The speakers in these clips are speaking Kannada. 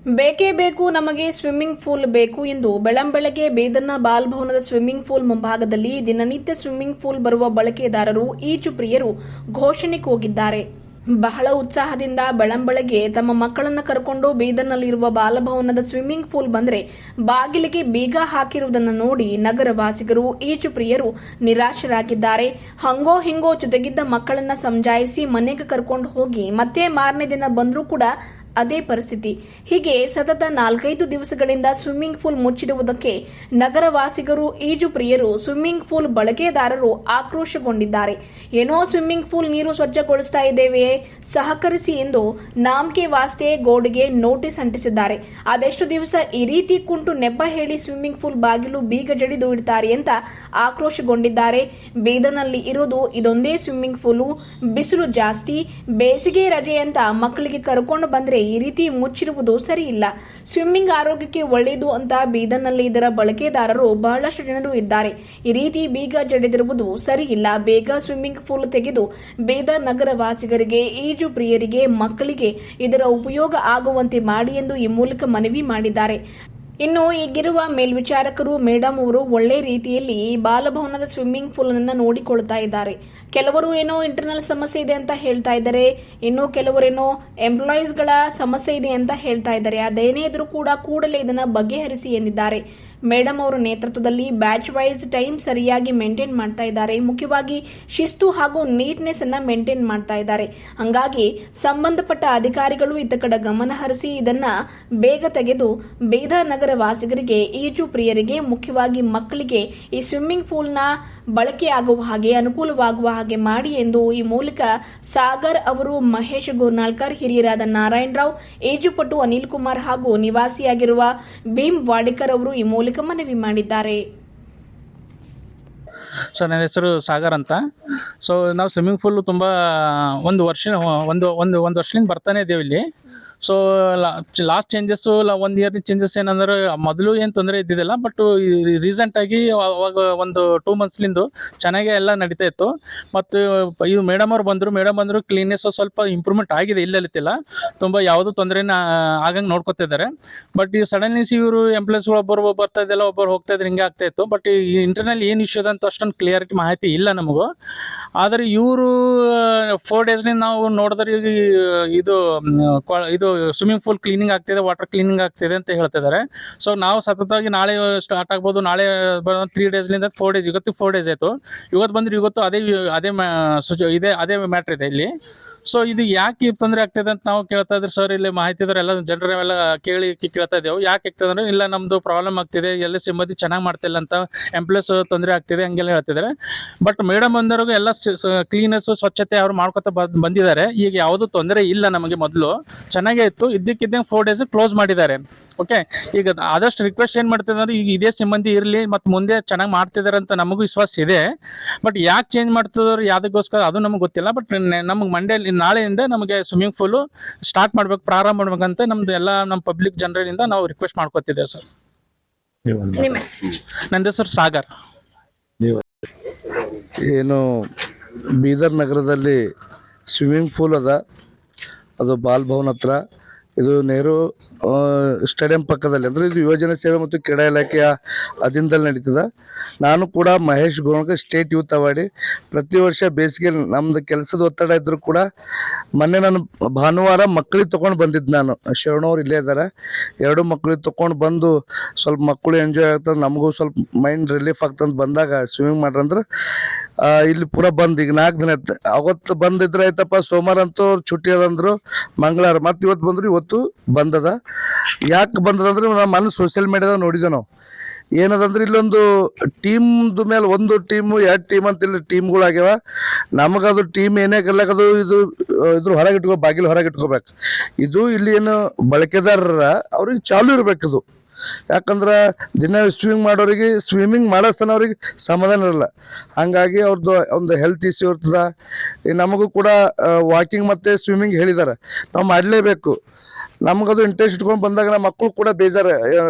ಬೇಕೇ ಬೇಕು, ನಮಗೆ ಸ್ವಿಮ್ಮಿಂಗ್ ಪೂಲ್ ಬೇಕು ಎಂದು ಬೆಳ್ಳಂಬೆಳಗ್ಗೆ ಬೇದನ್ನ ಬಾಲಭವನದ ಸ್ವಿಮ್ಮಿಂಗ್ ಪೂಲ್ ಮುಂಭಾಗದಲ್ಲಿ ದಿನನಿತ್ಯ ಸ್ವಿಮ್ಮಿಂಗ್ ಪೂಲ್ ಬರುವ ಬಳಕೆದಾರರು, ಈಜು ಪ್ರಿಯರು ಘೋಷಣೆ ಕೂಗಿದ್ದಾರೆ. ಬಹಳ ಉತ್ಸಾಹದಿಂದ ಬೆಳ್ಳಂಬೆಳಗ್ಗೆ ತಮ್ಮ ಮಕ್ಕಳನ್ನ ಕರ್ಕೊಂಡು ಬೀದರ್ನಲ್ಲಿರುವ ಬಾಲಭವನದ ಸ್ವಿಮ್ಮಿಂಗ್ ಪೂಲ್ ಬಂದ್ರೆ ಬಾಗಿಲಿಗೆ ಬೀಗ ಹಾಕಿರುವುದನ್ನು ನೋಡಿ ನಗರವಾಸಿಗರು, ಈಜು ಪ್ರಿಯರು ನಿರಾಶರಾಗಿದ್ದಾರೆ. ಹಂಗೋ ಹಿಂಗೋ ಜೊತೆಗಿದ್ದ ಮಕ್ಕಳನ್ನ ಸಮಜಾಯಿಸಿ ಮನೆಗೆ ಕರ್ಕೊಂಡು ಹೋಗಿ ಮತ್ತೆ ಮಾರನೇ ದಿನ ಬಂದರೂ ಕೂಡ ಅದೇ ಪರಿಸ್ಥಿತಿ. ಹೀಗೆ ಸತತ 4-5 ದಿವಸಗಳಿಂದ ಸ್ವಿಮ್ಮಿಂಗ್ ಪೂಲ್ ಮುಚ್ಚಿರುವುದಕ್ಕೆ ನಗರವಾಸಿಗರು, ಈಜು ಪ್ರಿಯರು, ಸ್ವಿಮ್ಮಿಂಗ್ ಪೂಲ್ ಬಳಕೆದಾರರು ಆಕ್ರೋಶಗೊಂಡಿದ್ದಾರೆ. ಏನೋ ಸ್ವಿಮ್ಮಿಂಗ್ ಪೂಲ್ ನೀರು ಸ್ವಚ್ಛಗೊಳಿಸ್ತಾ ಇದ್ದೇವೆಯೇ, ಸಹಕರಿಸಿ ಎಂದು ನಾಮಕೆ ವಾಸ್ತೆ ಗೋಡೆಗೆ ನೋಟಿಸ್ ಅಂಟಿಸಿದ್ದಾರೆ. ಅದೆಷ್ಟು ದಿವಸ ಈ ರೀತಿ ಕುಂಟು ನೆಪ ಹೇಳಿ ಸ್ವಿಮ್ಮಿಂಗ್ ಪೂಲ್ ಬಾಗಿಲು ಬೀಗ ಜಡಿದು ಇಡ್ತಾರೆ ಅಂತ ಆಕ್ರೋಶಗೊಂಡಿದ್ದಾರೆ. ಬೀದರ್ನಲ್ಲಿ ಇರೋದು ಇದೊಂದೇ ಸ್ವಿಮ್ಮಿಂಗ್ ಪೂಲು. ಬಿಸಿಲು ಜಾಸ್ತಿ, ಬೇಸಿಗೆ ರಜೆ ಅಂತ ಮಕ್ಕಳಿಗೆ ಕರ್ಕೊಂಡು ಬಂದ್ರೆ ಈ ರೀತಿ ಮುಚ್ಚಿರುವುದು ಸರಿಯಿಲ್ಲ. ಸ್ವಿಮ್ಮಿಂಗ್ ಆರೋಗ್ಯಕ್ಕೆ ಒಳ್ಳೆಯದು ಅಂತ ಬೀದರ್ನಲ್ಲಿ ಇದರ ಬಳಕೆದಾರರು ಬಹಳಷ್ಟು ಜನರು ಇದ್ದಾರೆ. ಈ ರೀತಿ ಬೀಗ ಜಡಿದಿರುವುದು ಸರಿಯಿಲ್ಲ. ಬೇಗ ಸ್ವಿಮ್ಮಿಂಗ್ ಪೂಲ್ ತೆಗೆದು ಬೀದರ್ ನಗರವಾಸಿಗರಿಗೆ, ಈಜು ಪ್ರಿಯರಿಗೆ, ಮಕ್ಕಳಿಗೆ ಇದರ ಉಪಯೋಗ ಆಗುವಂತೆ ಮಾಡಿ ಎಂದು ಈ ಮೂಲಕ ಮನವಿ ಮಾಡಿದ್ದಾರೆ. ಇನ್ನು ಈಗಿರುವ ಮೇಲ್ವಿಚಾರಕರು ಮೇಡಮ್ ಅವರು ಒಳ್ಳೆ ರೀತಿಯಲ್ಲಿ ಬಾಲಭವನದ ಸ್ವಿಮ್ಮಿಂಗ್ ಪೂಲ್ ಅನ್ನು ನೋಡಿಕೊಳ್ತಾ ಇದ್ದಾರೆ. ಕೆಲವರು ಏನೋ ಇಂಟರ್ನಲ್ ಸಮಸ್ಯೆ ಇದೆ ಅಂತ ಹೇಳ್ತಾ ಇದ್ದಾರೆ, ಇನ್ನು ಕೆಲವರೇನೋ ಎಂಪ್ಲಾಯೀಸ್ಗಳ ಸಮಸ್ಯೆ ಇದೆ ಅಂತ ಹೇಳ್ತಾ ಇದ್ದಾರೆ. ಅದೇನೇ ಇದ್ರೂ ಕೂಡ ಕೂಡಲೇ ಇದನ್ನು ಬಗೆಹರಿಸಿ ಎಂದಿದ್ದಾರೆ. ಮೇಡಮ್ ಅವರ ನೇತೃತ್ವದಲ್ಲಿ ಬ್ಯಾಚ್ ವೈಸ್ ಟೈಮ್ ಸರಿಯಾಗಿ ಮೇಂಟೈನ್ ಮಾಡ್ತಾ ಇದ್ದಾರೆ. ಮುಖ್ಯವಾಗಿ ಶಿಸ್ತು ಹಾಗೂ ನೀಟ್ನೆಸ್ ಅನ್ನ ಮೇಂಟೈನ್ ಮಾಡ್ತಾ ಇದ್ದಾರೆ. ಹಂಗಾಗಿ ಸಂಬಂಧಪಟ್ಟ ಅಧಿಕಾರಿಗಳು ಇತ್ತ ಕಡೆ ಗಮನ ಹರಿಸಿ ಇದನ್ನ ಬೇಗ ತೆಗೆದು ಬೀದರ್ ನಗರ ವಾಸಿಗರಿಗೆ, ಈಜು ಪ್ರಿಯರಿಗೆ, ಮುಖ್ಯವಾಗಿ ಮಕ್ಕಳಿಗೆ ಈ ಸ್ವಿಮ್ಮಿಂಗ್ ಪೂಲ್ನ ಬಳಕೆಯಾಗುವ ಹಾಗೆ, ಅನುಕೂಲವಾಗುವ ಹಾಗೆ ಮಾಡಿ ಎಂದು ಈ ಮೂಲಕ ಸಾಗರ್ ಅವರು, ಮಹೇಶ್ ಗೋರ್ನಾಳ್ಕರ್, ಹಿರಿಯರಾದ ನಾರಾಯಣ ರಾವ್, ಈಜುಪಟು ಅನಿಲ್ ಕುಮಾರ್ ಹಾಗೂ ನಿವಾಸಿಯಾಗಿರುವ ಭೀಮ್ ವಾಡಿಕರ್ ಅವರು ಈ ಮೂಲಕ ಮನವಿ ಮಾಡಿದ್ದಾರೆ. ಸರ್, ನನ್ನ ಹೆಸರು ಸಾಗರ್ ಅಂತ. ಸೊ ನಾವು ಸ್ವಿಮ್ಮಿಂಗ್ ಪೂಲ್ ತುಂಬ ಒಂದು ವರ್ಷದಿಂದ ಬರ್ತಾನೆ ಇದ್ದೇವೆ ಇಲ್ಲಿ. So last changes, 1 year changes ಏನಂದ್ರೆ ಮೊದಲು ಏನು ತೊಂದರೆ ಇದ್ದಿದ್ದಿಲ್ಲ, ಬಟ್ ರೀಸೆಂಟಾಗಿ ಅವಾಗ ಒಂದು 2 ಮಂತ್ಸ್ಲಿಂದ ಚೆನ್ನಾಗಿ ಎಲ್ಲ ನಡೀತಾ ಇತ್ತು. ಮತ್ತು ಇದು ಮೇಡಮ್ ಅವ್ರು ಬಂದರು, ಕ್ಲೀನ್ನೆಸ್ ಸ್ವಲ್ಪ ಇಂಪ್ರೂವ್ಮೆಂಟ್ ಆಗಿದೆ, ಇಲ್ಲತ್ತಿಲ್ಲ, ತುಂಬ ಯಾವುದೂ ತೊಂದರೆನ ಆಗಂಗೆ ನೋಡ್ಕೊತಿದ್ದಾರೆ. ಬಟ್ ಈ ಸಡನ್ಲಿ ಇವರು ಎಂಪ್ಲಾಯ್ಸ್ಗಳು ಒಬ್ಬರು ಬರ್ತಾ ಇದ್ದಲ್ಲ, ಒಬ್ಬರು ಹೋಗ್ತಾ ಇದ್ರೆ ಹಿಂಗೆ ಆಗ್ತಾ ಇತ್ತು. ಬಟ್ ಈ ಇಂಟರ್ನಲ್ ಏನು ಇಶ್ಯೂ ಅಂತ ಅಷ್ಟೊಂದು ಕ್ಲಿಯರಿಟಿ ಮಾಹಿತಿ ಇಲ್ಲ ನಮಗೂ. ಆದರೆ ಇವರು 4 ಡೇಸ್ನಿಂದ ನಾವು ನೋಡಿದ್ರೆ ಇದು ಸ್ವಿಮ್ಮಿಂಗ್ ಪೂಲ್ ಕ್ಲೀನಿಂಗ್ ಆಗ್ತಿದೆ, ವಾಟರ್ ಕ್ಲೀನಿಂಗ್ ಆಗ್ತಿದೆ ಅಂತ ಹೇಳ್ತಿದ್ದಾರೆ. ಸೊ ನಾವು ಸತತವಾಗಿ ನಾಳೆ ಸ್ಟಾರ್ಟ್ ಆಗ್ಬೋದು, ನಾಳೆ 3 ಡೇಸ್ಲಿಂದ 4 ಡೇಸ್, ಇವತ್ತು 4 ಡೇಸ್ ಆಯಿತು. ಇವತ್ತು ಬಂದ್ರೆ ಇವತ್ತು ಅದೇ ಮ್ಯಾಟ್ರ್ ಇದೆ ಇಲ್ಲಿ. ಸೊ ಇದು ಯಾಕೆ ತೊಂದರೆ ಆಗ್ತಿದೆ ಅಂತ ನಾವು ಕೇಳ್ತಾ ಇದ್ರೆ, ಸರ್ ಇಲ್ಲಿ ಮಾಹಿತಿ ಇದ್ದಾರೆ, ಎಲ್ಲ ಜನರೆಲ್ಲ ಕೇಳ್ತಾ ಇದ್ದೇವೆ. ಯಾಕೆ ಆಗ್ತದೆ ಅಂದ್ರೆ, ಇಲ್ಲ ನಮ್ಮದು ಪ್ರಾಬ್ಲಮ್ ಆಗ್ತಿದೆ, ಎಲ್ಲ ಸಿಬ್ಬಂದಿ ಚೆನ್ನಾಗಿ ಮಾಡ್ತಿಲ್ಲ ಅಂತ, ಎಂಪ್ಲಾಯ್ಸ್ ತೊಂದರೆ ಆಗ್ತಿದೆ ಹಂಗೆಲ್ಲ ಹೇಳ್ತಿದ್ದಾರೆ. ಬಟ್ ಮೇಡಮ್ ಬಂದವ್ರಿಗೆ ಎಲ್ಲ ಕ್ಲೀನೆಸ್, ಸ್ವಚ್ಛತೆ ಅವ್ರು ಮಾಡ್ಕೊತ ಬಂದಿದ್ದಾರೆ. ಈಗ ಯಾವುದೂ ತೊಂದರೆ ಇಲ್ಲ, ನಮಗೆ ಮೊದಲು ಚೆನ್ನಾಗೇ ಇತ್ತು. ಇದ್ದಕ್ಕಿದ್ದಂಗೆ 4 ಡೇಸ್ ಕ್ಲೋಸ್ ಮಾಡಿದ್ದಾರೆ. ಓಕೆ, ಈಗ ಆದಷ್ಟು ರಿಕ್ವೆಸ್ಟ್ ಏನು ಮಾಡ್ತಿದ್ದಾರೆ, ಈಗ ಇದೇ ಸಿಬ್ಬಂದಿ ಇರಲಿ ಮತ್ತು ಮುಂದೆ ಚೆನ್ನಾಗಿ ಮಾಡ್ತಿದ್ದಾರೆ ಅಂತ ನಮಗೂ ವಿಶ್ವಾಸ ಇದೆ. ಬಟ್ ಯಾಕೆ ಚೇಂಜ್ ಮಾಡ್ತಿದ್ದಾರೆ, ಯಾವುದಕ್ಕೋಸ್ಕರ ಅದು ನಮಗೆ ಗೊತ್ತಿಲ್ಲ. ಬಟ್ ನಮಗೆ ನಾಳೆಯಿಂದ ನಮಗೆ ಸ್ವಿಮ್ಮಿಂಗ್ ಪೂಲು ಸ್ಟಾರ್ಟ್ ಮಾಡ್ಬೇಕು, ಪ್ರಾರಂಭ ಮಾಡ್ಬೇಕಂತ ನಮ್ದು ಎಲ್ಲ ನಮ್ಮ ಪಬ್ಲಿಕ್ ಜನರಿಂದ ನಾವು ರಿಕ್ವೆಸ್ಟ್ ಮಾಡ್ಕೊತಿದ್ದೇವೆ ಸರ್. ನನ್ನ ಹೆಸರು ಸಾಗರ್. ಏನು ಬೀದರ್ ನಗರದಲ್ಲಿ ಸ್ವಿಮ್ಮಿಂಗ್ ಪೂಲ್ ಅದ, ಅದು ಬಾಲಭವನ್ ಹತ್ರ. ಇದು ನೆಹರು ಸ್ಟೇಡಿಯಂ ಪಕ್ಕದಲ್ಲಿ, ಅಂದರೆ ಇದು ಯುವಜನ ಸೇವೆ ಮತ್ತು ಕ್ರೀಡಾ ಇಲಾಖೆಯ ಅಧೀನದಲ್ಲಿ ನಡೀತದೆ. ನಾನು ಕೂಡ ಮಹೇಶ್ ಗೋಳ್ಕರ್, ಸ್ಟೇಟ್ ಯೂತ್ ಅವಾರ್ಡಿ. ಪ್ರತಿ ವರ್ಷ ಬೇಸಿಗೆ ನಮ್ಮದು ಕೆಲಸದ ಒತ್ತಡ ಇದ್ದರೂ ಕೂಡ ಮೊನ್ನೆ ನಾನು ಭಾನುವಾರ ಮಕ್ಕಳಿಗೆ ತೊಗೊಂಡು ಬಂದಿದ್ದು. ನಾನು ಶರಣವ್ರು ಇಲ್ಲೇ ಇದ್ದಾರೆ, 2 ಮಕ್ಕಳಿಗೆ ತೊಗೊಂಡು ಬಂದು ಸ್ವಲ್ಪ ಮಕ್ಕಳು ಎಂಜಾಯ್ ಆಗ್ತದೆ, ನಮಗೂ ಸ್ವಲ್ಪ ಮೈಂಡ್ ರಿಲೀಫ್ ಆಗ್ತಂತ ಬಂದಾಗ ಸ್ವಿಮ್ಮಿಂಗ್ ಮಾಡ್ರಂದ್ರೆ ಇಲ್ಲಿ ಪೂರ ಬಂದು ಈಗ 4 ದಿನ ಆಯ್ತು. ಅವತ್ತು ಬಂದಿದ್ರೆ ಆಯ್ತಪ್ಪ, ಸೋಮವಾರ ಅಂತೂ छुट्टी ಅದಂದ್ರು, ಮಂಗಳವಾರ ಮತ್ತು ಇವತ್ತು ಬಂದ್ರು, ಇವತ್ತು ಬಂದದ. ಯಾಕೆ ಬಂದದಂದ್ರೆ ನಾವು ಮೊನ್ನೆ ಸೋಷಿಯಲ್ ಮೀಡಿಯಾದಾಗ ನೋಡಿದ್ದೆ. ನಾವು ಏನದಂದ್ರೆ ಇಲ್ಲೊಂದು ಟೀಮ್ದು ಮೇಲೆ, 1 ಟೀಮು 2 ಟೀಮ್ ಅಂತ ಇಲ್ಲಿ ಟೀಮ್ಗಳಾಗ್ಯಾವ. ನಮಗದು ಟೀಮ್ ಏನೇ ಕಲ್ಲಕದು ಇದ್ರ ಹೊರಗೆ ಬಾಗಿಲು ಹೊರಗೆ ಇಟ್ಕೋಬೇಕು. ಇದು ಇಲ್ಲಿ ಏನು ಬಳಕೆದಾರರ ಅವ್ರಿಗೆ ಚಾಲು ಇರ್ಬೇಕದು. ಯಾಕಂದ್ರೆ ದಿನ ಸ್ವಿಮ್ಮಿಂಗ್ ಮಾಡೋರಿಗೆ, ಸ್ವಿಮ್ಮಿಂಗ್ ಮಾಡೋಸ್ತನ ಅವ್ರಿಗೆ ಸಮಾಧಾನ ಇರಲ್ಲ. ಹಾಗಾಗಿ ಅವ್ರದ್ದು ಒಂದು ಹೆಲ್ತ್ ಇಶ್ಯೂ ಇರ್ತದೆ. ನಮಗೂ ಕೂಡ ವಾಕಿಂಗ್ ಮತ್ತು ಸ್ವಿಮ್ಮಿಂಗ್ ಹೇಳಿದ್ದಾರೆ, ನಾವು ಮಾಡಲೇಬೇಕು. ನಮಗದು ಇಂಟ್ರೆಸ್ಟ್ ಇಟ್ಕೊಂಡು ಬಂದಾಗ ನಮ್ಮ ಮಕ್ಕಳು ಕೂಡ ಬೇಜಾರ,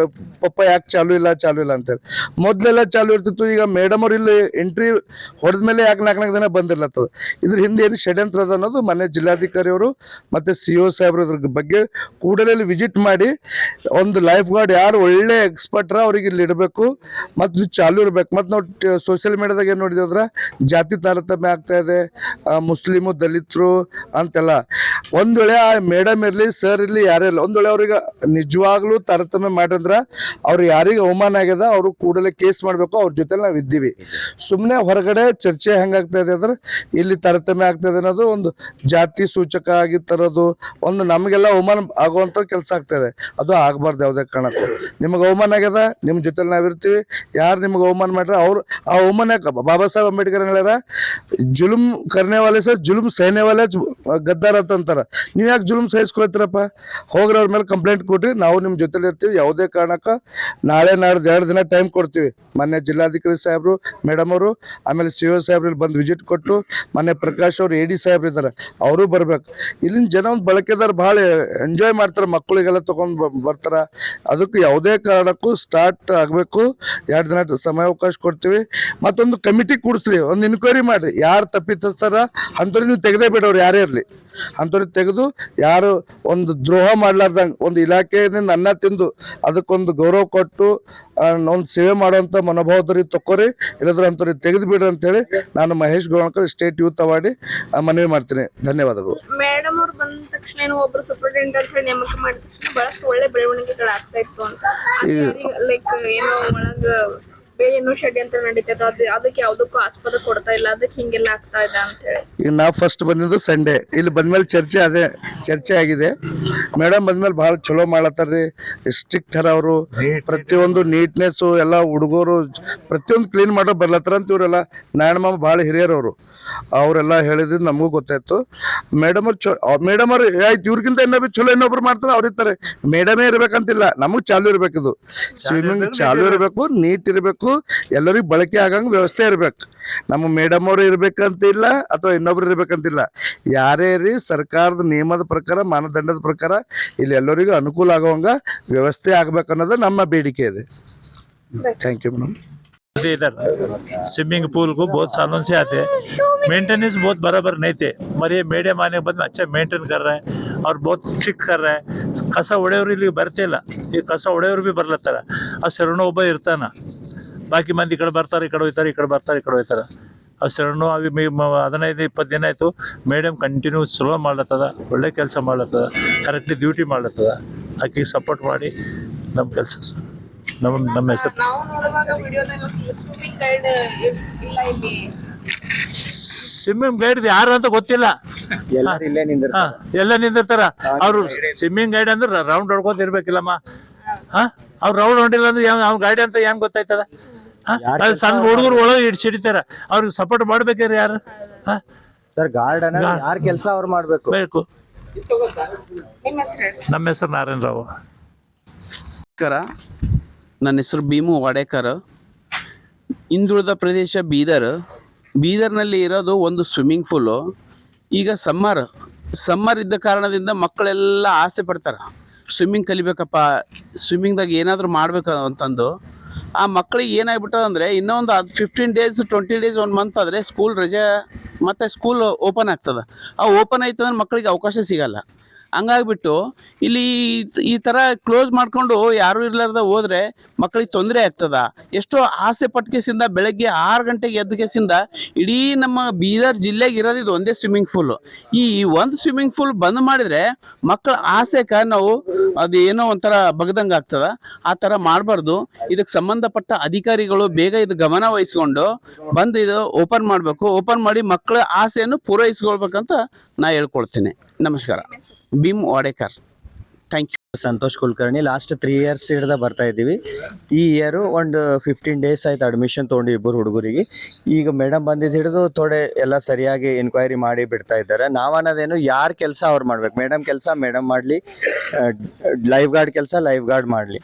ಪಪ್ಪ ಯಾಕೆ ಚಾಲು ಇಲ್ಲ ಅಂತೇಳಿ. ಮೊದಲೆಲ್ಲ ಚಾಲು ಇರ್ತಿತ್ತು, ಈಗ ಮೇಡಮ್ ಅವ್ರು ಇಲ್ಲಿ ಎಂಟ್ರಿ ಹೊಡೆದ್ಮೇಲೆ ಯಾಕೆ 4 ದಿನ ಬಂದಿರ್ಲತ್ತದ. ಇದ್ರ ಹಿಂದೆ ಏನು ಷಡ್ಯಂತ್ರ ಅದ ಅನ್ನೋದು ಮನೆ ಜಿಲ್ಲಾಧಿಕಾರಿ ಅವರು ಮತ್ತೆ CO ಸಾಹೇಬ್ರು ಇದ್ರ ಬಗ್ಗೆ ಕೂಡಲೇ ಇಲ್ಲಿ ವಿಸಿಟ್ ಮಾಡಿ ಒಂದು ಲೈಫ್ ಗಾರ್ಡ್ ಯಾರು ಒಳ್ಳೆ ಎಕ್ಸ್ಪರ್ಟ್ರ ಅವ್ರಿಗೆ ಇಲ್ಲಿ ಇಡಬೇಕು ಮತ್ತು ಚಾಲು ಇರ್ಬೇಕು. ಮತ್ತು ನಾವು ಸೋಷಿಯಲ್ ಮೀಡಿಯಾದಾಗ ಏನು ನೋಡಿದೇವೆ ಅಂದ್ರೆ ಜಾತಿ ತಾರತಮ್ಯ ಆಗ್ತಾ ಇದೆ, ಮುಸ್ಲಿಮು ದಲಿತರು ಅಂತೆಲ್ಲ. ಒಂದ್ ವೇಳೆ ಆ ಮೇಡಮ್ ಇರ್ಲಿ ಸರ್ ಇರ್ಲಿ ಯಾರೇ ಇಲ್ಲ, ಒಂದ್ ವೇಳೆ ಅವ್ರಿಗೆ ನಿಜವಾಗ್ಲೂ ತಾರತಮ್ಯ ಮಾಡಿದ್ರ ಅವ್ರು ಯಾರಿಗೆ ಅವಮಾನ ಆಗ್ಯದ ಅವರು ಕೂಡಲೇ ಕೇಸ್ ಮಾಡ್ಬೇಕು. ಅವ್ರ ಜೊತೆ ನಾವು ಇದ್ದೀವಿ. ಸುಮ್ಮನೆ ಹೊರಗಡೆ ಚರ್ಚೆ ಹೆಂಗಾಗ್ತಾ ಇದೆ ಅಂದ್ರೆ ಇಲ್ಲಿ ತಾರತಮ್ಯ ಆಗ್ತಾ ಇದೆ ಅನ್ನೋದು ಒಂದು ಜಾತಿ ಸೂಚಕ ಆಗಿ ತರೋದು, ಒಂದು ನಮಗೆಲ್ಲ ಅವಮಾನ ಆಗುವಂತ ಕೆಲಸ ಆಗ್ತಾ ಇದೆ. ಅದು ಆಗ್ಬಾರ್ದು ಯಾವುದೇ ಕಾರಣಕ್ಕೂ. ನಿಮ್ಗೆ ಅವಮಾನ ಆಗ್ಯದ, ನಿಮ್ ಜೊತೆ ನಾವಿರ್ತೀವಿ. ಯಾರು ನಿಮ್ಗೆ ಅವಮಾನ ಮಾಡ್ರ ಅವ್ರು ಆ ಅವಮಾನ ಬಾಬಾ ಸಾಹೇಬ್ ಅಂಬೇಡ್ಕರ್ ಹೇಳ್ಯಾರ, ಜುಲುಮ್ ಕರ್ನೆ ವಾಲೆ ಸರ್ ಜುಲುಮ್ ಸಹನೆ ವಾಲೆ ಗದ್ದಾರ ಅಂತಾರ. ನೀವ್ ಯಾಕೆ ಜುಲುಮ್ ಸಹಿಸ್ಕೊಳ್ತೀರಪ್ಪ? ಹೋಗ್ರಿ ಅವ್ರ ಮೇಲೆ ಕಂಪ್ಲೇಂಟ್ ಕೊಡ್ರಿ, ನಾವು ನಿಮ್ ಜೊತೆಲಿ ಇರ್ತೀವಿ. ಯಾವುದೇ ಕಾರಣಕ್ಕ ನಾಳೆ ನಾಡ್ದು 2 ದಿನ ಟೈಮ್ ಕೊಡ್ತೀವಿ. ಮೊನ್ನೆ ಜಿಲ್ಲಾಧಿಕಾರಿ ಸಾಹೇಬ್ರು ಮೇಡಮ್ ಅವರು ಆಮೇಲೆ CO ಸಾಹೇಬ್ರು ಇಲ್ಲಿ ಬಂದು ವಿಸಿಟ್ ಕೊಟ್ಟು, ಮೊನ್ನೆ ಪ್ರಕಾಶ್ ಅವರು AD ಸಾಹೇಬ್ರು ಇದ್ದಾರೆ, ಅವರು ಬರ್ಬೇಕು. ಇಲ್ಲಿನ ಜನ ಒಂದು ಬಳಕೆದಾರ ಬಹಳ ಎಂಜಾಯ್ ಮಾಡ್ತಾರೆ, ಮಕ್ಕಳಿಗೆಲ್ಲ ತಗೊಂಡ್ ಬರ್ತಾರ. ಅದಕ್ಕೆ ಯಾವುದೇ ಕಾರಣಕ್ಕೂ ಸ್ಟಾರ್ಟ್ ಆಗಬೇಕು. 2 ದಿನ ಸಮಯಾವಕಾಶ ಕೊಡ್ತೀವಿ. ಮತ್ತೊಂದು ಕಮಿಟಿ ಕೂಡಿಸ್ರಿ, ಒಂದು ಇನ್ಕ್ವೈರಿ ಮಾಡ್ರಿ, ಯಾರು ತಪ್ಪಿತಸ್ಥರ ಅಂಥವ್ರಿಗೆ ನೀವು ತೆಗೆದೇ ಬಿಡೋರು ಯಾರೇ ಇರಲಿ, ಅಂಥವ್ರಿಗೆ ತೆಗೆದು ಯಾರು ಒಂದು ದ್ರೋಹ ಮಾಡ್ಲಾರ್ದಂಗೆ ಒಂದು ಇಲಾಖೆಯಿಂದ ಅನ್ನ ತಿಂದು ಅದಕ್ಕೊಂದು ಗೌರವ ಕೊಟ್ಟು ಒಂದು ಸೇವೆ ಮಾಡುವಂಥ ಮನೋಭಾವದವ್ರಿಗೆ ತಕ್ಕೋರಿ, ಇಲ್ಲದ್ರೆ ಅಂಥವ್ರಿಗೆ ತೆಗೆದು ಬಿಡ್ರಿ ಅಂತೇಳಿ ನಾನು ಮಹೇಶ್ ಗೋಳ್ಕರ್ ಸ್ಟೇಟ್ ಯೂತ್ ಅವಾರ್ಡಿ ಮನವಿ ಮಾಡ್ತೀನಿ. ಧನ್ಯವಾದಗಳು. ಮೇಡಮ್ ಅವ್ರು ಬಂದ ತಕ್ಷಣ ಒಬ್ರು ಸೂಪರಿಂಟೆಂಡೆಂಟ್ ನೇಮಕ ಮಾಡಿದ ತಕ್ಷಣ ಬಹಳಷ್ಟು ಒಳ್ಳೆ ಬೆಳವಣಿಗೆಗಳಾಗ್ತಾ ಇತ್ತು ಅಂತ, ಲೈಕ್ ಏನೋ ಒಳಗ ಬೇರೇನೋ ಷಡ್ಯಂತ್ರ ನಡೀತದ, ಅದಕ್ಕೆ ಯಾವ್ದಕ್ಕೂ ಆಸ್ಪದ ಕೊಡ್ತಾ ಇಲ್ಲ, ಅದಕ್ಕೆ ಹಿಂಗೆಲ್ಲ ಆಗ್ತಾ ಇದೆ ಅಂತ ಹೇಳಿ. ಈಗ ನಾವು ಫಸ್ಟ್ ಬಂದಿದ್ದು ಸಂಡೇ, ಇಲ್ಲಿ ಬಂದ್ಮೇಲೆ ಚರ್ಚೆ ಆಗಿದೆ. ಮೇಡಮ್ ಬಂದ್ಮೇಲೆ ಭಾಳ ಚಲೋ ಮಾಡತ್ತಾರ್ರಿ, ಸ್ಟ್ರಿಕ್ಟ್ ಹರ ಅವರು. ಪ್ರತಿಯೊಂದು ನೀಟ್ನೆಸ್ಸು ಎಲ್ಲ ಹುಡುಗರು ಪ್ರತಿಯೊಂದು ಕ್ಲೀನ್ ಮಾಡೋ ಬರ್ಲತ್ತಾರ ಅಂತ. ಇವರೆಲ್ಲ ನಾರಾಯಣ ಮಾಮ ಭಾಳ ಹಿರಿಯರವರು, ಅವರೆಲ್ಲ ಹೇಳಿದ್ರು ನಮಗೂ ಗೊತ್ತಾಯ್ತು. ಮೇಡಮ್ ಅವ್ರು ಆಯ್ತು, ಇವ್ರಿಗಿಂತ ಚಲೋ ಇನ್ನೊಬ್ರು ಮಾಡ್ತಾರೆ, ಅವ್ರು ಇರ್ತಾರೆ. ಮೇಡಮೇ ಇರ್ಬೇಕಂತಿಲ್ಲ, ನಮಗ್ ಚಾಲು ಇರ್ಬೇಕಿದು. ಸ್ವಿಮ್ಮಿಂಗ್ ಚಾಲು ಇರಬೇಕು, ನೀಟ್ ಇರಬೇಕು, ಎಲ್ಲರಿಗೂ ಬಳಕೆ ಆಗಂಗ್ ವ್ಯವಸ್ಥೆ ಇರ್ಬೇಕು. ನಮ್ಮ ಮೇಡಮ್ ಅವರು ಇರ್ಬೇಕಂತಿಲ್ಲ ಅಥವಾ ಇನ್ನೊಬ್ರು ಇರ್ಬೇಕಂತಿಲ್ಲ. ಯಾರೇ ರೀ, ಸರ್ಕಾರದ ನಿಯಮದ ಪ್ರಕಾರ ಮಾನದಂಡದ ಪ್ರಕಾರ ಇಲ್ಲಿ ಎಲ್ಲರಿಗೂ ಅನುಕೂಲ ಆಗುವಂಗ ವ್ಯವಸ್ಥೆ ಆಗ್ಬೇಕನ್ನೋದು ನಮ್ಮ ಬೇಡಿಕೆ ಇದೆ. Thank you madam. इधर स्विमिंग पूल को बहुत सालों से आते हैं, मेंटेनेंस बहुत बराबर नहीं थे, मगर ये मीडियम आने के बाद में अच्छा मेंटेन कर रहा है और बहुत स्ट्रिक्ट कर रहा है. कस ಹೊಡೆಯವರು ಇಲ್ಲಿ ಬರ್ತಿಲ್ಲ, ಈ ಕಸ ಹೊಡೆಯವರು ಬಿ ಬರ್ಲತ್ತಾರ. ಆ ಶರಣ ಒಬ್ಬ ಇರ್ತಾನ, ಬಾಕಿ ಮಂದಿ ಈ ಕಡೆ ಬರ್ತಾರೆ, ಈ ಕಡೆ ಹೋಯ್ತಾರೆ, ಈ ಕಡೆ ಬರ್ತಾರೆ, ಈ ಕಡೆ ಹೋಯ್ತಾರೆ. ಆ ಶರಣು ಅವಿ 15-20 ದಿನ ಆಯ್ತು. ಮೇಡಮ್ ಕಂಟಿನ್ಯೂ ಚಲೋ ಮಾಡ್ಲತ್ತದ, ಒಳ್ಳೆ ಕೆಲಸ ಮಾಡ್ಲತ್ತದ, ಕರೆಕ್ಟ್ಲಿ ಡ್ಯೂಟಿ ಮಾಡ್ಲತ್ತದ. ಆಕೆಗೆ ಸಪೋರ್ಟ್ ಮಾಡಿ ನಮ್ಮ ಕೆಲಸ ಸರ್. ನಮ್ಮ ಹೆಸರು ನಾವು ನೋಡುವಾಗ ವಿಡಿಯೋದಲ್ಲಿ ಸ್ವಿಮ್ಮಿಂಗ್ ಗೈಡ್ ಇಲ್ಲ ಇಲ್ಲಿ. ಸ್ವಿಮ್ಮಿಂಗ್ ಗೈಡ್ ಯಾರು ಅಂತ ಗೊತ್ತಿಲ್ಲ, ಎಲ್ಲ ನಿಂದಿರ್ತಾರ. ಅವ್ರು ಸ್ವಿಮ್ಮಿಂಗ್ ಗೈಡ್ ಅಂದ್ರೆ ರೌಂಡ್ ಹೊಡ್ಕೊಂತ ಇರ್ಬೇಕಿಲ್ಲಮ್ಮ. ಅವ್ರು ರೌಂಡ್ ಹೊಂಡಿಲ್ಲ ಅಂದ್ರೆ ಅವ್ನ ಗೈಡ್ ಅಂತ ಹೆಂಗ್ ಗೊತ್ತಾಯ್ತದ? ಸಣ್ಣ ಹುಡುಗರು ಒಳಗೆ ಸಿಡಿತಾರ, ಅವ್ರಿಗೆ ಸಪೋರ್ಟ್ ಮಾಡ್ಬೇಕ್ರಿ ಯಾರು? ಸರ್ ಗಾರ್ಡನ್ ಯಾರ ಕೆಲಸ ಅವ್ರು ಮಾಡ್ಬೇಕು ಬೇಕು. ನಿಮ್ಮ ಹೆಸರು ಹೇಳಿ. ನಮ್ಮ ಹೆಸರು ನಾರಾಯಣ ರಾವ್. ನನ್ನ ಹೆಸರು ಭೀಮು ವಾಡೇಕರ್. ಹಿಂದುಳಿದ ಪ್ರದೇಶ ಬೀದರ್ನಲ್ಲಿ ಇರೋದು ಒಂದು ಸ್ವಿಮ್ಮಿಂಗ್ ಪೂಲು. ಈಗ ಸಮ್ಮರ್ ಇದ್ದ ಕಾರಣದಿಂದ ಮಕ್ಕಳೆಲ್ಲ ಆಸೆ ಪಡ್ತಾರೆ, ಸ್ವಿಮ್ಮಿಂಗ್ ಕಲಿಬೇಕಪ್ಪ, ಸ್ವಿಮ್ಮಿಂಗ್ದಾಗ ಏನಾದರೂ ಮಾಡ್ಬೇಕು ಅಂತಂದು. ಆ ಮಕ್ಕಳಿಗೆ ಏನಾಗ್ಬಿಟ್ಟದ ಅಂದರೆ ಇನ್ನೊಂದು 15 days 20 days 1 month ಆದರೆ ಸ್ಕೂಲ್ ರಜೆ ಮತ್ತು ಸ್ಕೂಲ್ ಓಪನ್ ಆಗ್ತದೆ. ಆ ಓಪನ್ ಆಯ್ತಂದ್ರೆ ಮಕ್ಕಳಿಗೆ ಅವಕಾಶ ಸಿಗಲ್ಲ. ಹಂಗಾಗ್ಬಿಟ್ಟು ಇಲ್ಲಿ ಈ ಥರ ಕ್ಲೋಸ್ ಮಾಡ್ಕೊಂಡು ಯಾರು ಇರ್ಲಾರ್ದ ಹೋದ್ರೆ ಮಕ್ಕಳಿಗೆ ತೊಂದರೆ ಆಗ್ತದ. ಎಷ್ಟೋ ಆಸೆ ಪಟ್ಕೆಸಿಂದ ಬೆಳಗ್ಗೆ 6 ಗಂಟೆಗೆ ಎದ್ದ ಕೇಸಿಂದ ಇಡೀ ನಮ್ಮ ಬೀದರ್ ಜಿಲ್ಲೆಗೆ ಇರೋದು ಇದು ಒಂದೇ ಸ್ವಿಮ್ಮಿಂಗ್ ಪೂಲು. ಈ ಒಂದು ಸ್ವಿಮ್ಮಿಂಗ್ ಪೂಲ್ ಬಂದ್ ಮಾಡಿದ್ರೆ ಮಕ್ಕಳ ಆಸೆಗೆ ನಾವು ಅದು ಏನೋ ಒಂಥರ ಬಗ್ದಂಗೆ ಆಗ್ತದ. ಆ ಥರ ಮಾಡಬಾರ್ದು. ಇದಕ್ಕೆ ಸಂಬಂಧಪಟ್ಟ ಅಧಿಕಾರಿಗಳು ಬೇಗ ಇದು ಗಮನ ವಹಿಸ್ಕೊಂಡು ಬಂದು ಇದು ಓಪನ್ ಮಾಡಬೇಕು. ಓಪನ್ ಮಾಡಿ ಮಕ್ಕಳ ಆಸೆಯನ್ನು ಪೂರೈಸ್ಕೊಳ್ಬೇಕಂತ ನಾ ಹೇಳ್ಕೊಳ್ತೀನಿ. ನಮಸ್ಕಾರ. Bhim Wadekar. Thank you. Santosh Kulkarni. Last 3 years ಹಿಡ್ದ ಬರ್ತಾ ಇದ್ದೀವಿ. ಈ ಇಯರ್ ಒಂದು 15 days ಆಯ್ತು ಅಡ್ಮಿಷನ್ ತೊಗೊಂಡು 2 ಹುಡುಗರಿಗೆ. ಈಗ ಮೇಡಮ್ ಬಂದಿದ್ದು ಹಿಡಿದು ಥೋಡೆ ಎಲ್ಲ ಸರಿಯಾಗಿ ಎನ್ಕ್ವೈರಿ ಮಾಡಿ ಬಿಡ್ತಾ ಇದ್ದಾರೆ. ನಾವನ್ನೋದೇನು ಯಾರ ಕೆಲಸ ಅವ್ರು ಮಾಡ್ಬೇಕು. ಮೇಡಮ್ ಕೆಲಸ ಮೇಡಮ್ ಮಾಡಲಿ, ಲೈಫ್ ಗಾರ್ಡ್ ಕೆಲಸ ಲೈಫ್ ಗಾರ್ಡ್ ಮಾಡಲಿ.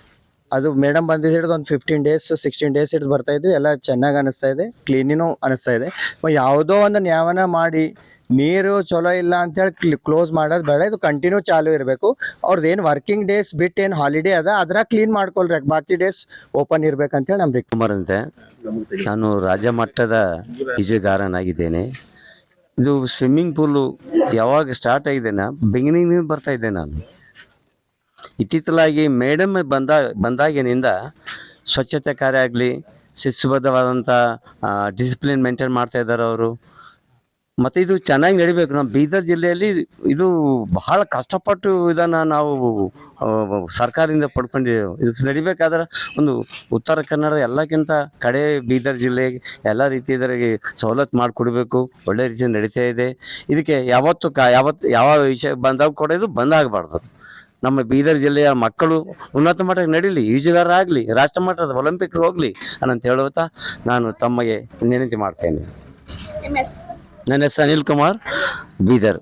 ಅದು ಮೇಡಮ್ ಬಂದಿದ್ದು ಹಿಡಿದು ಒಂದು 15 ಡೇಸ್ 16 ಡೇಸ್ ಹಿಡಿದು ಬರ್ತಾ ಇದ್ವಿ. ಎಲ್ಲ ಚೆನ್ನಾಗಿ ಅನಿಸ್ತಾ ಇದೆ, ಕ್ಲೀನಿನೂ ಅನಿಸ್ತಾ ಇದೆ. ಯಾವುದೋ ಒಂದು ನ್ಯಾಯನ ಮಾಡಿ ನೀರು ಚಲೋ ಇಲ್ಲ ಅಂತೇಳಿ ಕ್ಲೋಸ್ ಮಾಡೋದು ಬೇಡ, ಇದು ಕಂಟಿನ್ಯೂ ಚಾಲು ಇರಬೇಕು. ಅವ್ರದ್ದು ಏನು ವರ್ಕಿಂಗ್ ಡೇಸ್ ಬಿಟ್ಟು ಏನು ಹಾಲಿಡೇ ಅದ ಅದ್ರ ಕ್ಲೀನ್ ಮಾಡ್ಕೊಳ್ರಿ, ಬಾಕಿ ಡೇಸ್ ಓಪನ್ ಇರ್ಬೇಕಂತೇಳಿ ನಮ್ಮ ಕುಮಾರ್ ಅಂತೆ. ನಾನು ರಾಜ್ಯ ಮಟ್ಟದ ಈಜುಗಾರನಾಗಿದ್ದೇನೆ. ಇದು ಸ್ವಿಮ್ಮಿಂಗ್ ಪೂಲು ಯಾವಾಗ ಸ್ಟಾರ್ಟ್ ಆಗಿದ್ದೇನೆ ಬಿಗಿನಿಂಗ್ ಬರ್ತಾ ಇದ್ದೆ ನಾನು. ಇತ್ತೀಚಲಾಗಿ ಮೇಡಮ್ ಬಂದಾಗಿನಿಂದ ಸ್ವಚ್ಛತೆ ಕಾರ್ಯ ಆಗಲಿ, ಶಿಸ್ತುಬದ್ಧವಾದಂಥ ಡಿಸಿಪ್ಲಿನ್ ಮೇಂಟೈನ್ ಮಾಡ್ತಾ ಇದ್ದಾರೆ ಅವರು. ಮತ್ತು ಇದು ಚೆನ್ನಾಗಿ ನಡಿಬೇಕು. ನಮ್ಮ ಬೀದರ್ ಜಿಲ್ಲೆಯಲ್ಲಿ ಇದು ಬಹಳ ಕಷ್ಟಪಟ್ಟು ಇದನ್ನು ನಾವು ಸರ್ಕಾರದಿಂದ ಪಡ್ಕೊಂಡಿದ್ದೇವೆ. ಇದು ನಡಿಬೇಕಾದ್ರೆ ಒಂದು ಉತ್ತರ ಕನ್ನಡದ ಎಲ್ಲಕ್ಕಿಂತ ಕಡೆ ಬೀದರ್ ಜಿಲ್ಲೆಗೆ ಎಲ್ಲ ರೀತಿ ಇದರಿಗೆ ಸವಲತ್ತು ಮಾಡಿಕೊಡ್ಬೇಕು. ಒಳ್ಳೆ ರೀತಿಯಲ್ಲಿ ನಡೀತಾ ಇದೆ. ಇದಕ್ಕೆ ಯಾವ ವಿಷಯ ಬಂದಾಗ ಕೂಡ ಇದು ಬಂದಾಗಬಾರ್ದು. ನಮ್ಮ ಬೀದರ್ ಜಿಲ್ಲೆಯ ಮಕ್ಕಳು ಉನ್ನತ ಮಟ್ಟಕ್ಕೆ ನಡೀಲಿ, ಈಜುಗಾರರಾಗಲಿ, ರಾಷ್ಟ್ರ ಮಟ್ಟದ ಒಲಿಂಪಿಕ್ಸ್ ಹೋಗಲಿ ಅನ್ನಂತ ಹೇಳುತ್ತಾ ನಾನು ತಮಗೆ ವಿನಂತಿ ಮಾಡ್ತೇನೆ. ನನ್ನ ಹೆಸರು ಅನಿಲ್ ಕುಮಾರ್, ಬೀದರ್.